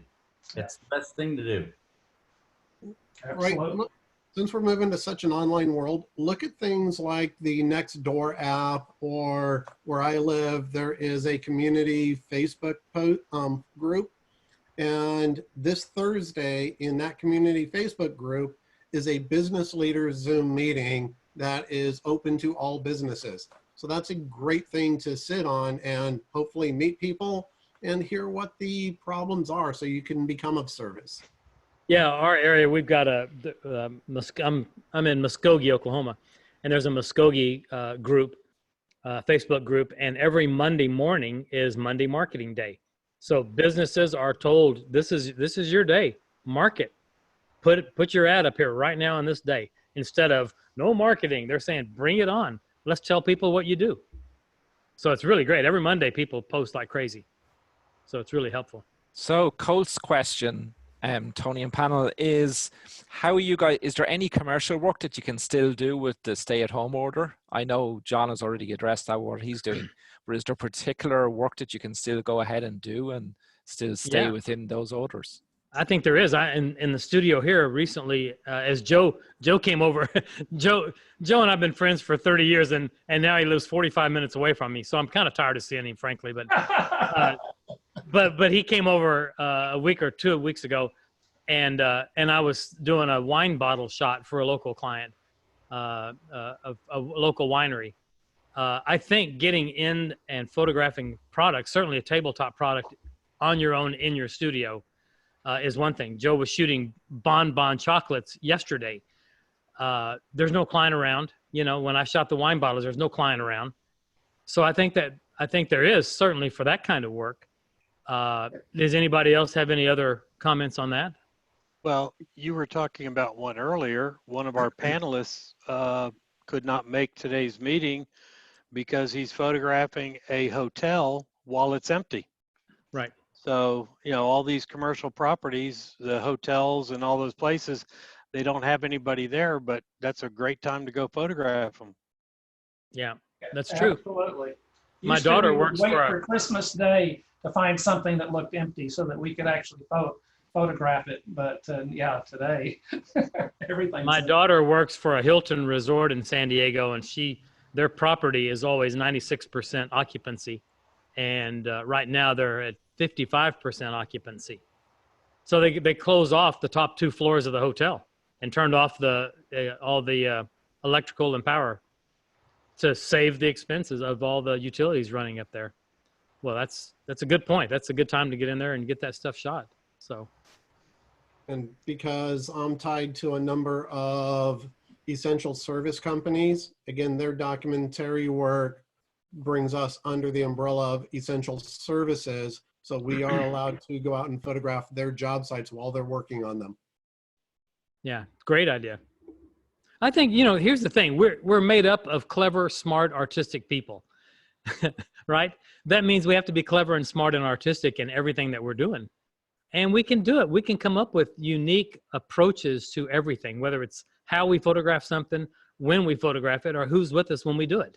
That's the best thing to do. Right. Look, since we're moving to such an online world, look at things like the Nextdoor app, or where I live, there is a community Facebook group. And this Thursday in that community Facebook group is a business leaders Zoom meeting that is open to all businesses. So that's a great thing to sit on and hopefully meet people and hear what the problems are so you can become of service. Yeah, our area, we've got I'm in Muskogee, Oklahoma, and there's a Muskogee group, Facebook group, and every Monday morning is Monday Marketing Day. So businesses are told, this is your day, market, put your ad up here right now on this day. Instead of no marketing, they're saying, bring it on. Let's tell people what you do. So it's really great. Every Monday people post like crazy. So it's really helpful. So Colt's question, Tony and panel, is how are you guys, is there any commercial work that you can still do with the stay-at-home order? I know John has already addressed that, what he's doing, but is there particular work that you can still go ahead and do and still stay within those orders? I think there is. In the studio here recently, as Joe came over, Joe and I've been friends for 30 years, and now he lives 45 minutes away from me. So I'm kind of tired of seeing him, frankly. But he came over a week or 2 weeks ago, and I was doing a wine bottle shot for a local client, a local winery. I think getting in and photographing products, certainly a tabletop product, on your own in your studio. Is one thing. Joe was shooting bonbon chocolates yesterday. There's no client around. When I shot the wine bottles, there's no client around. So I think there is certainly for that kind of work. Does anybody else have any other comments on that? Well, you were talking about one earlier. One of our panelists could not make today's meeting because he's photographing a hotel while it's empty. Right. So, all these commercial properties, the hotels and all those places, they don't have anybody there, but that's a great time to go photograph them. Yeah, that's true. Absolutely. My daughter works for Christmas Day to find something that looked empty so that we could actually photograph it. But today, everything. My daughter works for a Hilton resort in San Diego, and their property is always 96% occupancy. And right now they're at 55% occupancy. So they closed off the top 2 floors of the hotel and turned off all the electrical and power to save the expenses of all the utilities running up there. Well, that's a good point. That's a good time to get in there and get that stuff shot. So, and because I'm tied to a number of essential service companies, again, their documentary work brings us under the umbrella of essential services. So we are allowed to go out and photograph their job sites while they're working on them. Yeah, great idea. I think, here's the thing. We're made up of clever, smart, artistic people, right? That means we have to be clever and smart and artistic in everything that we're doing. And we can do it. We can come up with unique approaches to everything, whether it's how we photograph something, when we photograph it, or who's with us when we do it.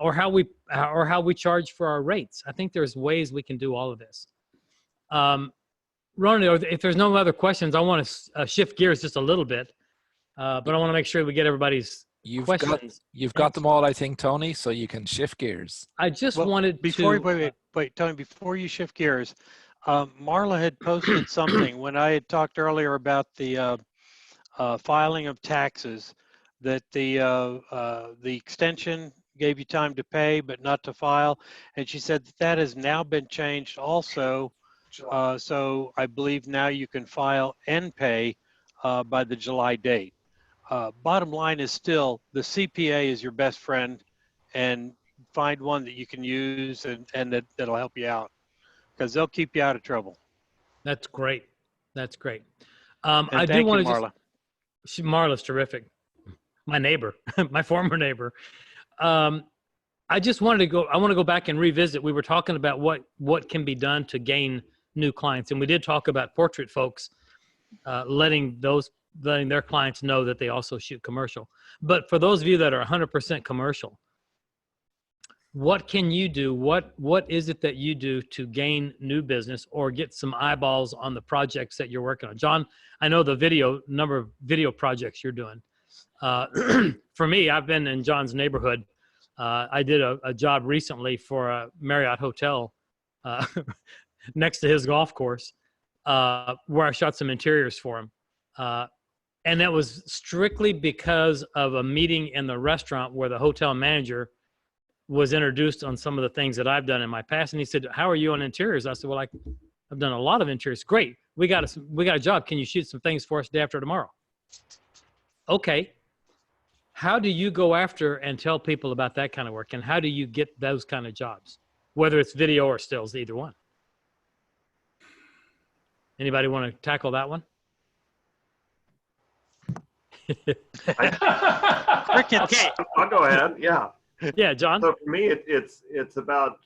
Or how we charge for our rates. I think there's ways we can do all of this. Ronan, if there's no other questions, I want to shift gears just a little bit, but I want to make sure we get everybody's questions. You've got them all, I think, Tony, so you can shift gears. I just wanted to... Wait, Tony, before you shift gears, Marla had posted something when I had talked earlier about the filing of taxes. that the extension gave you time to pay but not to file, and she said that that has now been changed also. So I believe now you can file and pay by the July date. Bottom line is still the CPA is your best friend, and find one that you can use and that'll help you out, because they'll keep you out of trouble. That's great. That's great. And I do thank want you, to Marla. Marla's terrific. My neighbor, my former neighbor. I just wanted to go, I want to go back and revisit. We were talking about what can be done to gain new clients. And we did talk about portrait folks, letting their clients know that they also shoot commercial. But for those of you that are 100% commercial, what can you do? What is it that you do to gain new business or get some eyeballs on the projects that you're working on? John, I know the number of video projects you're doing. For me, I've been in John's neighborhood. I did a job recently for a Marriott hotel next to his golf course, where I shot some interiors for him. And that was strictly because of a meeting in the restaurant where the hotel manager was introduced on some of the things that I've done in my past. And he said, "How are you on interiors?" I said, "Well, I've done a lot of interiors." "Great. We got a job. Can you shoot some things for us day after tomorrow?" Okay. How do you go after and tell people about that kind of work? And how do you get those kind of jobs? Whether it's video or stills, either one. Anybody want to tackle that one? Crickets. Okay. I'll go ahead. Yeah. Yeah, John. So for me, it's about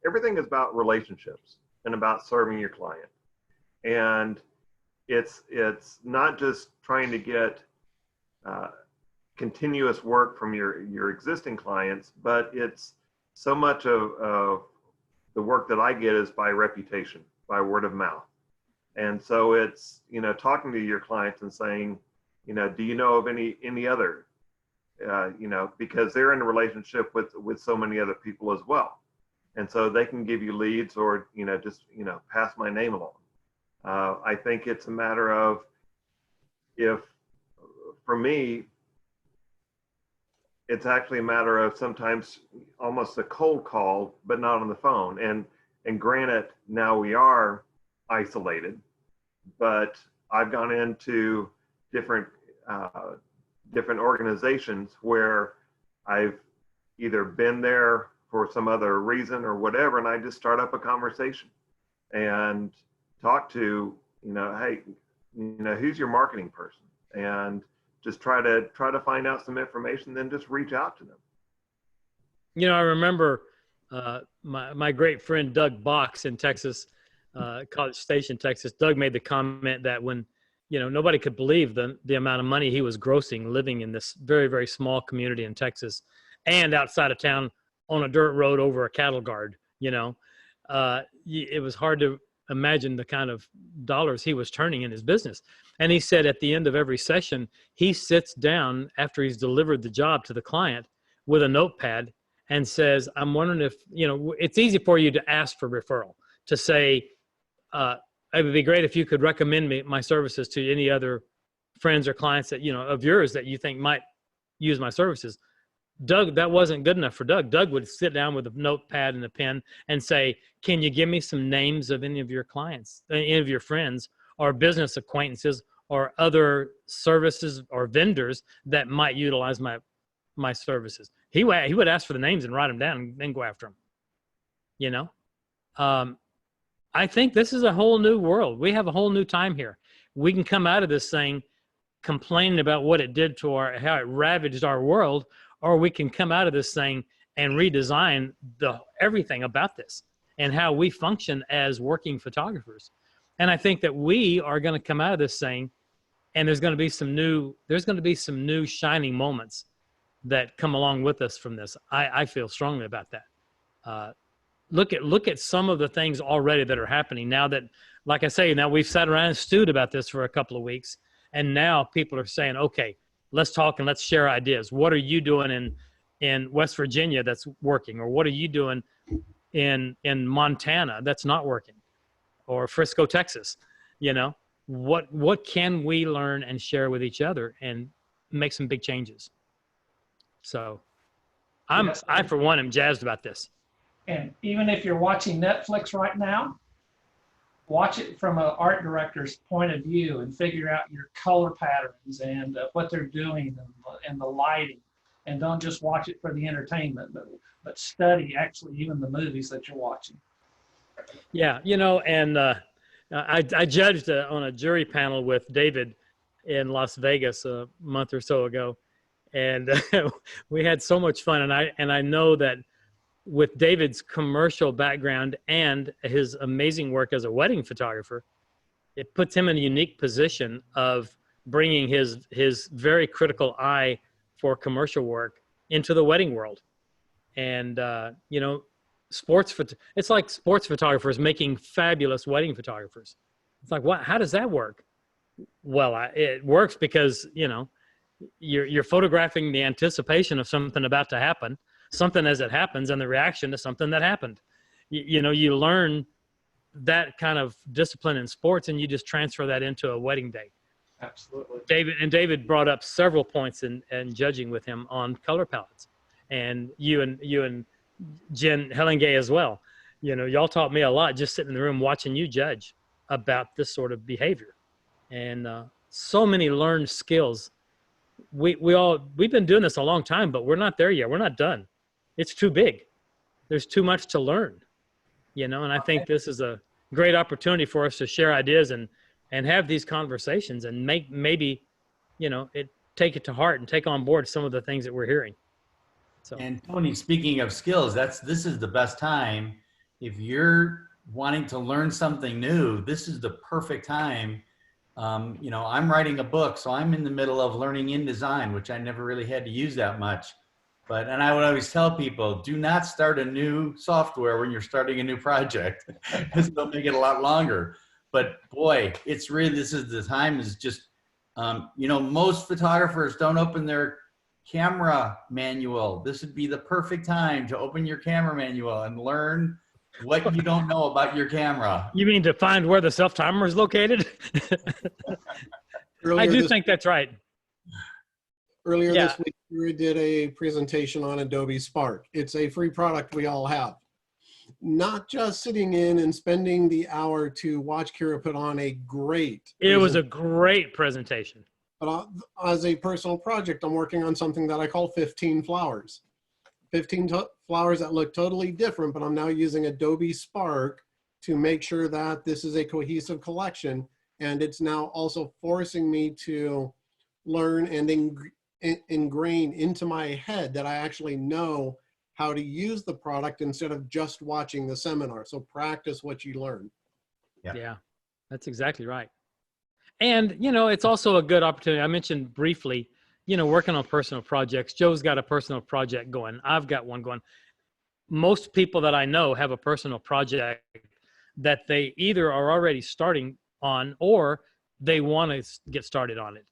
everything is about relationships and about serving your client, and it's not just trying to get continuous work from your existing clients, but it's so much of the work that I get is by reputation, by word of mouth, and so it's talking to your clients and saying, do you know of any other. Because they're in a relationship with so many other people as well. And so they can give you leads or, just, pass my name along. I think it's a matter of for me, it's actually a matter of sometimes almost a cold call, but not on the phone. And granted, now we are isolated, but I've gone into different organizations where I've either been there for some other reason or whatever, and I just start up a conversation and talk to, hey, who's your marketing person, and just try to find out some information, then just reach out to them. I remember my great friend Doug Box in Texas, College Station, Texas. Doug made the comment that when nobody could believe the amount of money he was grossing living in this very, very small community in Texas and outside of town on a dirt road over a cattle guard. It was hard to imagine the kind of dollars he was turning in his business. And he said at the end of every session, he sits down after he's delivered the job to the client with a notepad and says, "I'm wondering if, it's easy for you to ask for referral, to say, it would be great if you could recommend my services to any other friends or clients that, of yours that you think might use my services." Doug, that wasn't good enough for Doug. Doug would sit down with a notepad and a pen and say, "Can you give me some names of any of your clients, any of your friends or business acquaintances or other services or vendors that might utilize my services?" He would ask for the names and write them down and then go after them. I think this is a whole new world. We have a whole new time here. We can come out of this thing complaining about what it did to how it ravaged our world, or we can come out of this thing and redesign everything about this and how we function as working photographers. And I think that we are going to come out of this thing, and there's going to be some new shining moments that come along with us from this. I feel strongly about that. Look at some of the things already that are happening now that, like I say, now we've sat around and stewed about this for a couple of weeks. And now people are saying, okay, let's talk and let's share ideas. What are you doing in West Virginia that's working? Or what are you doing in Montana that's not working? Or Frisco, Texas? What can we learn and share with each other? And make some big changes. So Yes. I for one am jazzed about this. And even if you're watching Netflix right now, watch it from an art director's point of view and figure out your color patterns and what they're doing and the lighting. And don't just watch it for the entertainment, but study actually even the movies that you're watching. Yeah, you know, and I judged on a jury panel with David in Las Vegas a month or so ago, and we had so much fun. And I know that with David's commercial background and his amazing work as a wedding photographer, it puts him in a unique position of bringing his very critical eye for commercial work into the wedding world. And, you know, it's like sports photographers making fabulous wedding photographers. It's like, what, how does that work? Well, it works because, you know, you're photographing the anticipation of something about to happen, something as it happens, and the reaction to something that happened. You know, you learn that kind of discipline in sports, and you just transfer that into a wedding day. Absolutely. David brought up several points in judging with him on color palettes, and you and Jen Hellingay as well. You know, y'all taught me a lot just sitting in the room watching you judge about this sort of behavior, and so many learned skills. We've been doing this a long time, but we're not there yet. We're not done. It's too big. There's too much to learn, you know, and I think this is a great opportunity for us to share ideas and have these conversations and maybe, you know, take it to heart and take on board some of the things that we're hearing. So. And Tony, speaking of skills, this is the best time. If you're wanting to learn something new, this is the perfect time. You know, I'm writing a book, so I'm in the middle of learning InDesign, which I never really had to use that much. And I would always tell people, do not start a new software when you're starting a new project, because they'll make it a lot longer. But boy, it's really, this is the time is just, you know, most photographers don't open their camera manual. This would be the perfect time to open your camera manual and learn what you don't know about your camera. You mean to find where the self-timer is located? I do think that's right. Earlier this week, we did a presentation on Adobe Spark. It's a free product we all have. Not just sitting in and spending the hour to watch Kira put on a great It was a great presentation. But as a personal project, I'm working on something that I call 15 flowers. 15 flowers that look totally different, but I'm now using Adobe Spark to make sure that this is a cohesive collection. And it's now also forcing me to learn and ingrain into my head that I actually know how to use the product instead of just watching the seminar. So practice what you learn. Yeah, that's exactly right. And, you know, it's also a good opportunity. I mentioned briefly, you know, working on personal projects. Joe's got a personal project going. I've got one going. Most people that I know have a personal project that they either are already starting on or they want to get started on it.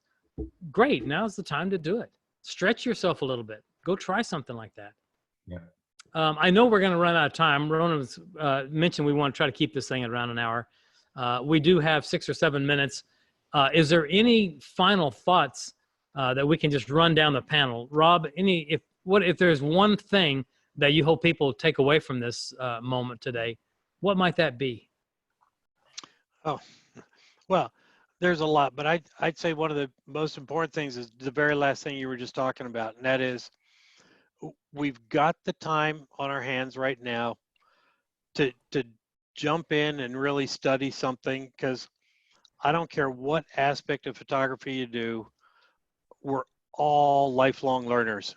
Great. Now's the time to do it. Stretch yourself a little bit. Go try something like that. Yeah. I know we're going to run out of time. Ronan mentioned we want to try to keep this thing at around an hour. We do have 6 or 7 minutes. Is there any final thoughts that we can just run down the panel? Rob, if there's one thing that you hope people take away from this moment today, what might that be? Oh, well, there's a lot, but I'd say one of the most important things is the very last thing you were just talking about, and that is we've got the time on our hands right now to jump in and really study something, because I don't care what aspect of photography you do, we're all lifelong learners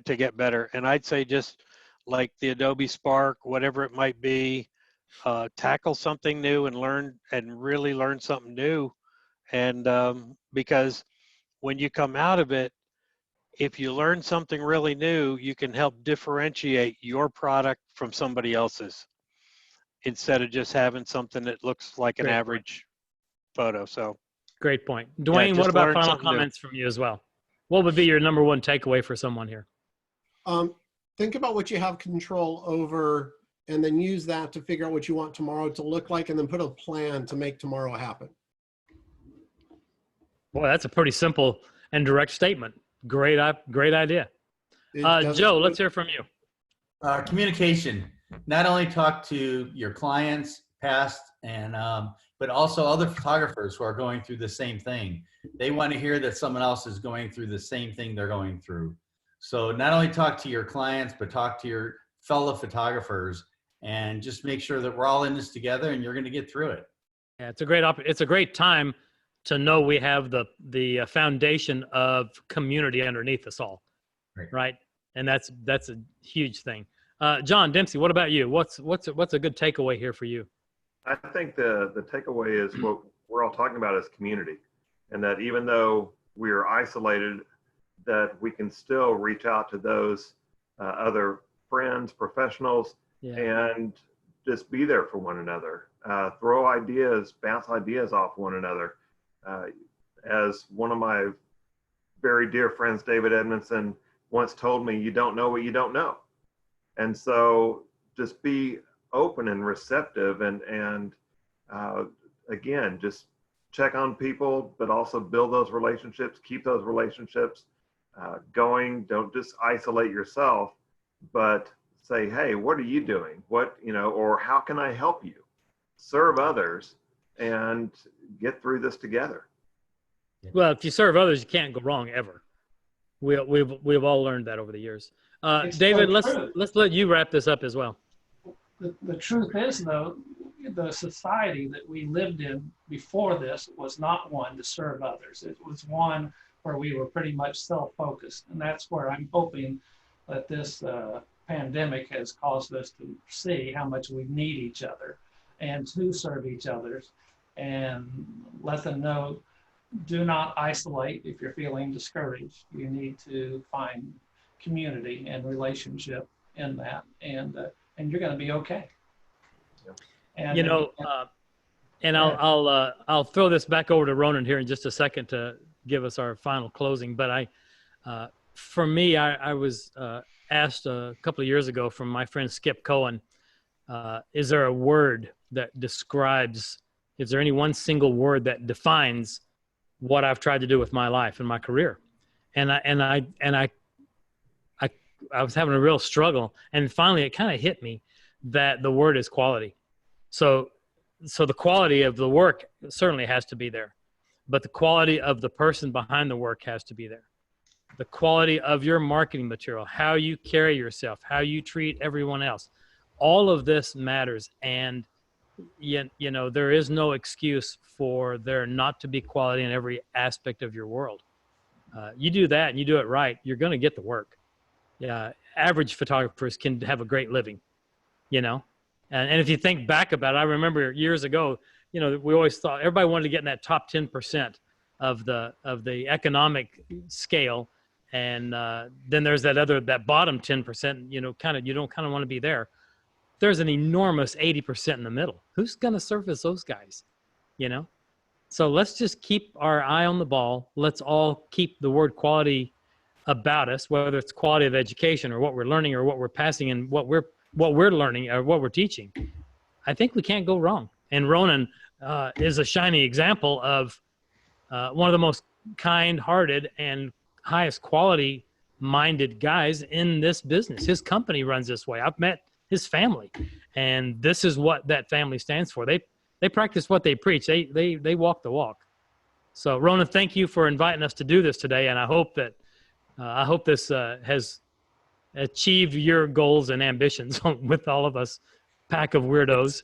to get better. And I'd say just like the Adobe Spark, whatever it might be, tackle something new and really learn something new. And because when you come out of it, if you learn something really new, you can help differentiate your product from somebody else's instead of just having something that looks like an average photo. So great point. Duane, what about final comments from you as well? What would be your number one takeaway for someone here? Think about what you have control over and then use that to figure out what you want tomorrow to look like, and then put a plan to make tomorrow happen. Boy, that's a pretty simple and direct statement. Great idea. Joe, let's hear from you. Communication. Not only talk to your clients, past, and but also other photographers who are going through the same thing. They want to hear that someone else is going through the same thing they're going through. So not only talk to your clients, but talk to your fellow photographers, and just make sure that we're all in this together, and you're going to get through it. Yeah, it's a great time to know we have the foundation of community underneath us all, right? And that's a huge thing. John Dempsey, what about you? What's a good takeaway here for you? I think the takeaway is what we're all talking about is community, and that even though we are isolated, that we can still reach out to those other friends, professionals, and just be there for one another. Throw ideas, bounce ideas off one another. As one of my very dear friends, David Edmonson, once told me, you don't know what you don't know. And so just be open and receptive, and again, just check on people, but also build those relationships, keep those relationships going. Don't just isolate yourself, but say, hey, what are you doing? Or how can I help you? Serve others and get through this together. Well, if you serve others, you can't go wrong ever. We've all learned that over the years. David, let's let you wrap this up as well. The truth is, though, the society that we lived in before this was not one to serve others. It was one where we were pretty much self-focused. And that's where I'm hoping that this pandemic has caused us to see how much we need each other and to serve each other, and let them know, do not isolate if you're feeling discouraged. You need to find community and relationship in that, and you're going to be okay. And, I'll throw this back over to Ronan here in just a second to give us our final closing. But for me, I was asked a couple of years ago from my friend Skip Cohen, is there a word that describes, is there any one single word that defines what I've tried to do with my life and my career? And I was having a real struggle, and finally it kind of hit me that the word is quality. So the quality of the work certainly has to be there, but the quality of the person behind the work has to be there. The quality of your marketing material, how you carry yourself, how you treat everyone else, all of this matters. And there is no excuse for there not to be quality in every aspect of your world. You do that and you do it right, you're going to get the work. Average photographers can have a great living, and if you think back about it, I remember years ago, we always thought everybody wanted to get in that top 10% of the economic scale. And then there's that bottom 10%, you don't kind of want to be there. There's an enormous 80% in the middle. Who's going to surface those guys? So let's just keep our eye on the ball. Let's all keep the word quality about us, whether it's quality of education or what we're learning or what we're passing and what we're learning or what we're teaching. I think we can't go wrong. And Ronan is a shining example of one of the most kind-hearted and highest quality minded guys in this business. His company runs this way. I've met his family, and this is what that family stands for. They practice what they preach. They walk the walk. So Ronan, thank you for inviting us to do this today. And I hope this has achieved your goals and ambitions with all of us pack of weirdos.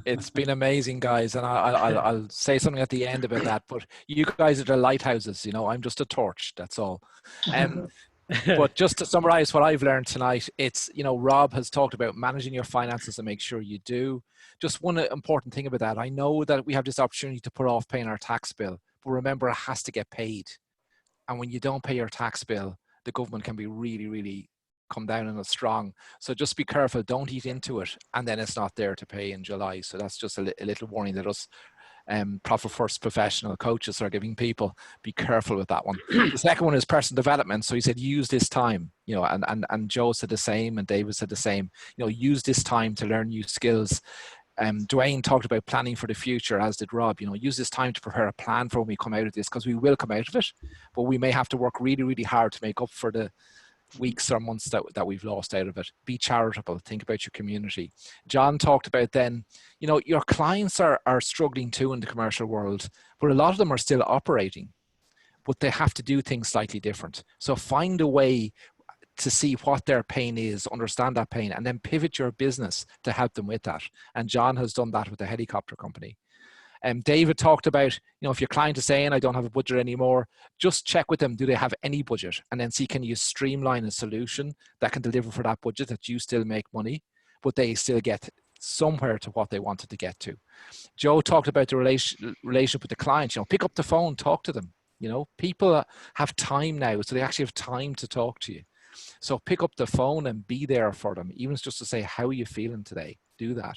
It's been amazing, guys, and I'll say something at the end about that. But you guys are the lighthouses, I'm just a torch. That's all. But just to summarize what I've learned tonight, it's Rob has talked about managing your finances and make sure you do. Just one important thing about that: I know that we have this opportunity to put off paying our tax bill, but remember, it has to get paid. And when you don't pay your tax bill, the government can be really, really come down on it strong. So just be careful, don't eat into it, and then it's not there to pay in July. So that's just a little warning that us Profit First professional coaches are giving people. Be careful with that one. The second one is personal development. So he said use this time, and Joe said the same, and David said the same. Use this time to learn new skills. Duane talked about planning for the future, as did Rob. You know, use this time to prepare a plan for when we come out of this, because we will come out of it, but we may have to work really, really hard to make up for the weeks or months that we've lost out of it. Be charitable. Think about your community. John talked about then, you know, your clients are struggling too in the commercial world, but a lot of them are still operating, but they have to do things slightly different. So find a way to see what their pain is, understand that pain, and then pivot your business to help them with that. And John has done that with the helicopter company. David talked about, you know, if your client is saying, I don't have a budget anymore, just check with them, do they have any budget? And then see, can you streamline a solution that can deliver for that budget, that you still make money, but they still get somewhere to what they wanted to get to. Joe talked about the relationship with the client. You know, pick up the phone, talk to them. You know, people have time now, so they actually have time to talk to you. So pick up the phone and be there for them, even just to say, how are you feeling today? Do that.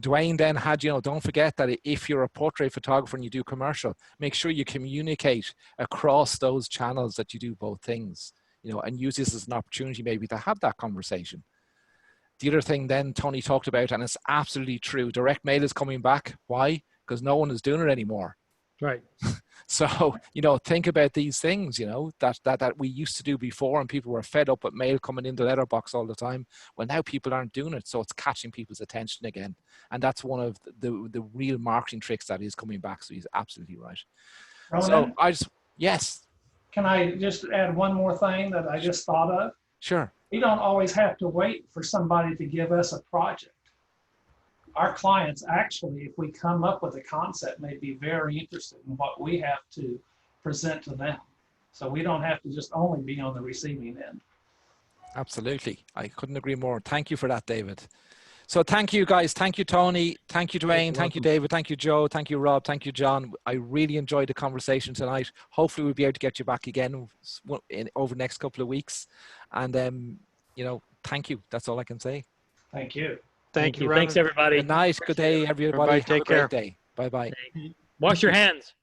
Duane then had, you know, don't forget that if you're a portrait photographer and you do commercial, make sure you communicate across those channels that you do both things, you know, and use this as an opportunity maybe to have that conversation. The other thing then Tony talked about, and it's absolutely true, direct mail is coming back. Why? Because no one is doing it anymore. Right. So, you know, think about these things, you know, that we used to do before, and people were fed up with mail coming in the letterbox all the time. Well, now people aren't doing it, so it's catching people's attention again. And that's one of the real marketing tricks that is coming back. So he's absolutely right. Ronan, So yes. can I just add one more thing that I just thought of? Sure. We don't always have to wait for somebody to give us a project. Our clients actually, if we come up with a concept, may be very interested in what we have to present to them. So we don't have to just only be on the receiving end. Absolutely. I couldn't agree more. Thank you for that, David. So thank you, guys. Thank you, Tony. Thank you, Duane. Thank you, David. Thank you, Joe. Thank you, Rob. Thank you, John. I really enjoyed the conversation tonight. Hopefully we'll be able to get you back again over the next couple of weeks. And, you know, thank you. That's all I can say. Thank you. Thank you. Thanks, everybody. Good night. Good day, everybody. Everybody take Have a great care. day. Bye-bye. Wash your hands.